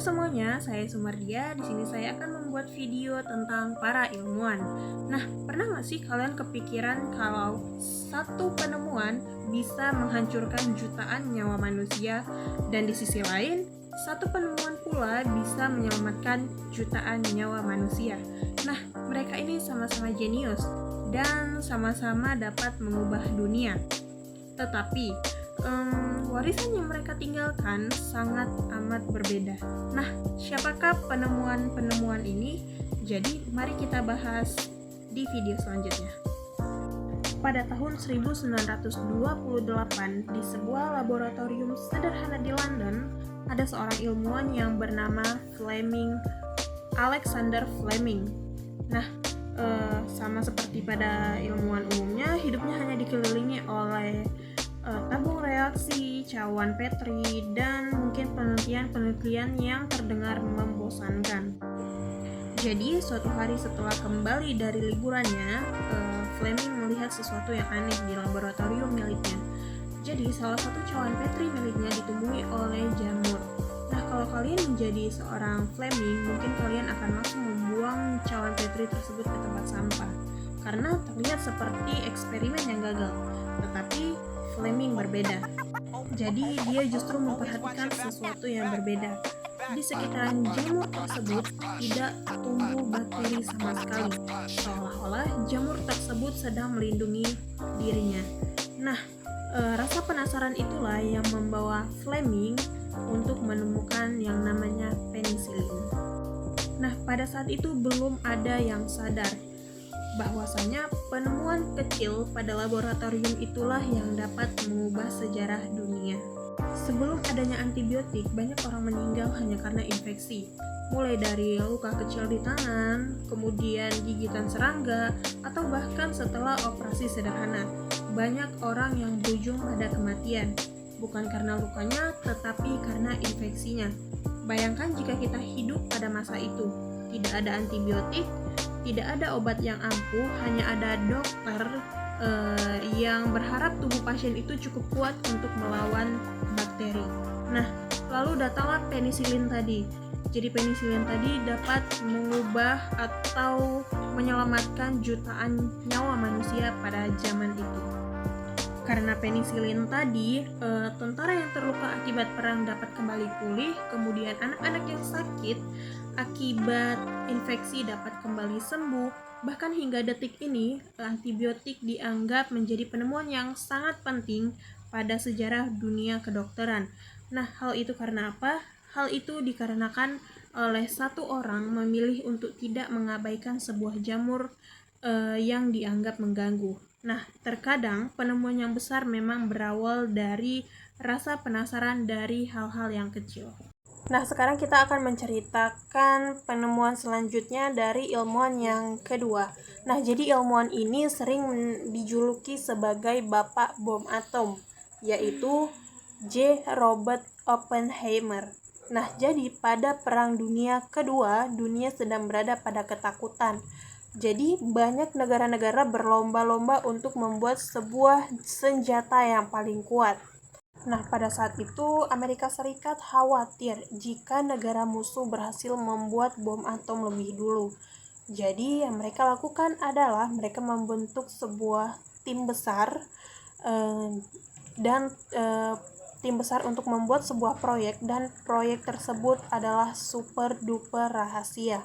Halo semuanya, saya Sumardia. Di sini saya akan membuat video tentang para ilmuwan. Nah, pernah nggak sih kalian kepikiran kalau satu penemuan bisa menghancurkan jutaan nyawa manusia, dan di sisi lain, satu penemuan pula bisa menyelamatkan jutaan nyawa manusia. Nah, mereka ini sama-sama jenius dan sama-sama dapat mengubah dunia. Tetapi warisan yang mereka tinggalkan sangat amat berbeda. Nah, siapakah penemuan-penemuan ini? Jadi, mari kita bahas di video selanjutnya. Pada tahun 1928, di sebuah laboratorium sederhana di London, ada seorang ilmuwan yang bernama Alexander Fleming. Nah, sama seperti pada ilmuwan umumnya, hidupnya hanya dikelilingi oleh tabung reaksi, cawan Petri, dan mungkin penelitian-penelitian yang terdengar membosankan. Jadi, suatu hari setelah kembali dari liburannya, Fleming melihat sesuatu yang aneh di laboratorium miliknya. Jadi, salah satu cawan Petri miliknya ditumbuhi oleh jamur. Nah, kalau kalian menjadi seorang Fleming, mungkin kalian akan langsung membuang cawan Petri tersebut ke tempat sampah, karena terlihat seperti eksperimen yang gagal. Tetapi Fleming berbeda. Jadi dia justru memperhatikan sesuatu yang berbeda. Di sekitaran jamur tersebut tidak tumbuh bakteri sama sekali, seolah-olah jamur tersebut sedang melindungi dirinya. Nah, rasa penasaran itulah yang membawa Fleming untuk menemukan yang namanya penisilin. Nah, pada saat itu belum ada yang sadar bahwasanya penemuan kecil pada laboratorium itulah yang dapat mengubah sejarah dunia. Sebelum adanya antibiotik, banyak orang meninggal hanya karena infeksi, mulai dari luka kecil di tangan, kemudian gigitan serangga, atau bahkan setelah operasi sederhana. Banyak orang yang berujung pada kematian, bukan karena lukanya, tetapi karena infeksinya. Bayangkan jika kita hidup pada masa itu, tidak ada antibiotik, tidak ada obat yang ampuh, hanya ada dokter yang berharap tubuh pasien itu cukup kuat untuk melawan bakteri. Nah, lalu datanglah penisilin tadi. Jadi penisilin tadi dapat mengubah atau menyelamatkan jutaan nyawa manusia pada zaman itu. Karena penisilin tadi, tentara yang terluka akibat perang dapat kembali pulih, kemudian anak-anak yang sakit akibat infeksi dapat kembali sembuh. Bahkan hingga detik ini, antibiotik dianggap menjadi penemuan yang sangat penting pada sejarah dunia kedokteran. Nah, hal itu karena apa? Hal itu dikarenakan oleh satu orang memilih untuk tidak mengabaikan sebuah jamur yang dianggap mengganggu. Nah, terkadang penemuan yang besar memang berawal dari rasa penasaran dari hal-hal yang kecil. Nah, sekarang kita akan menceritakan penemuan selanjutnya dari ilmuwan yang kedua. Nah, jadi ilmuwan ini sering dijuluki sebagai Bapak Bom Atom, yaitu J. Robert Oppenheimer. Nah, jadi pada Perang Dunia Kedua, dunia sedang berada pada ketakutan. Jadi banyak negara-negara berlomba-lomba untuk membuat sebuah senjata yang paling kuat. Nah, pada saat itu Amerika Serikat khawatir jika negara musuh berhasil membuat bom atom lebih dulu. Jadi yang mereka lakukan adalah mereka membentuk sebuah tim besar tim besar untuk membuat sebuah proyek, dan proyek tersebut adalah super duper rahasia.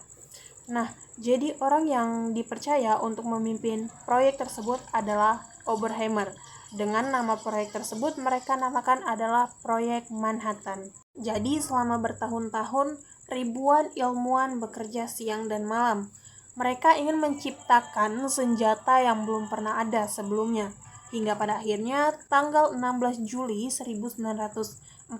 Nah, jadi orang yang dipercaya untuk memimpin proyek tersebut adalah Oppenheimer. Dengan nama proyek tersebut mereka namakan adalah Proyek Manhattan. Jadi selama bertahun-tahun ribuan ilmuwan bekerja siang dan malam. Mereka ingin menciptakan senjata yang belum pernah ada sebelumnya. Hingga pada akhirnya tanggal 16 Juli 1945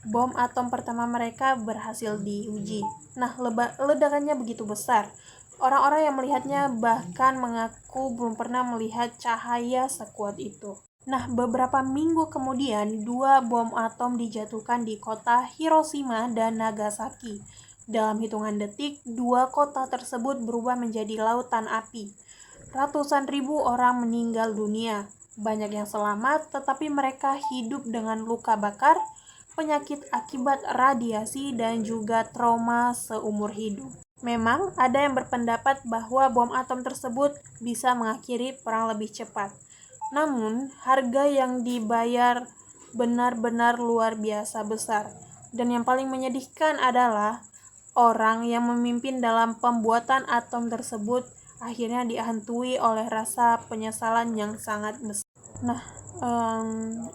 bom atom pertama mereka berhasil diuji. Nah, ledakannya begitu besar. Orang-orang yang melihatnya bahkan mengaku belum pernah melihat cahaya sekuat itu. Nah, beberapa minggu kemudian, 2 bom atom dijatuhkan di kota Hiroshima dan Nagasaki. Dalam hitungan detik, 2 kota tersebut berubah menjadi lautan api. Ratusan ribu orang meninggal dunia. Banyak yang selamat, tetapi mereka hidup dengan luka bakar, penyakit akibat radiasi, dan juga trauma seumur hidup. Memang ada yang berpendapat bahwa bom atom tersebut bisa mengakhiri perang lebih cepat. Namun, harga yang dibayar benar-benar luar biasa besar. Dan yang paling menyedihkan adalah orang yang memimpin dalam pembuatan atom tersebut akhirnya dihantui oleh rasa penyesalan yang sangat besar. Nah,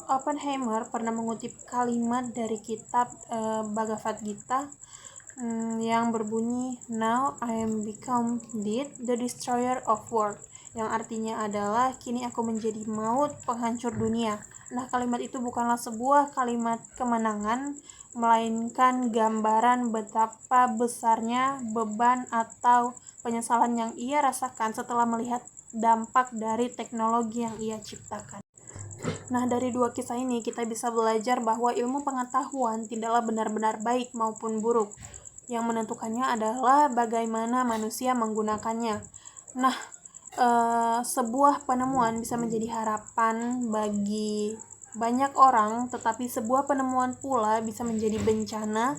Oppenheimer pernah mengutip kalimat dari kitab Bhagavad Gita yang berbunyi, "Now I am become death, the destroyer of world," yang artinya adalah, "Kini aku menjadi maut, penghancur dunia." Nah, kalimat itu bukanlah sebuah kalimat kemenangan, melainkan gambaran betapa besarnya beban atau penyesalan yang ia rasakan setelah melihat dampak dari teknologi yang ia ciptakan. Nah, dari dua kisah ini kita bisa belajar bahwa ilmu pengetahuan tidaklah benar-benar baik maupun buruk. Yang menentukannya adalah bagaimana manusia menggunakannya. Nah, sebuah penemuan bisa menjadi harapan bagi banyak orang, tetapi sebuah penemuan pula bisa menjadi bencana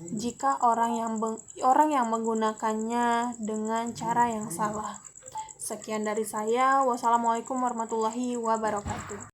jika orang yang menggunakannya dengan cara yang salah. Sekian dari saya. Wassalamualaikum warahmatullahi wabarakatuh.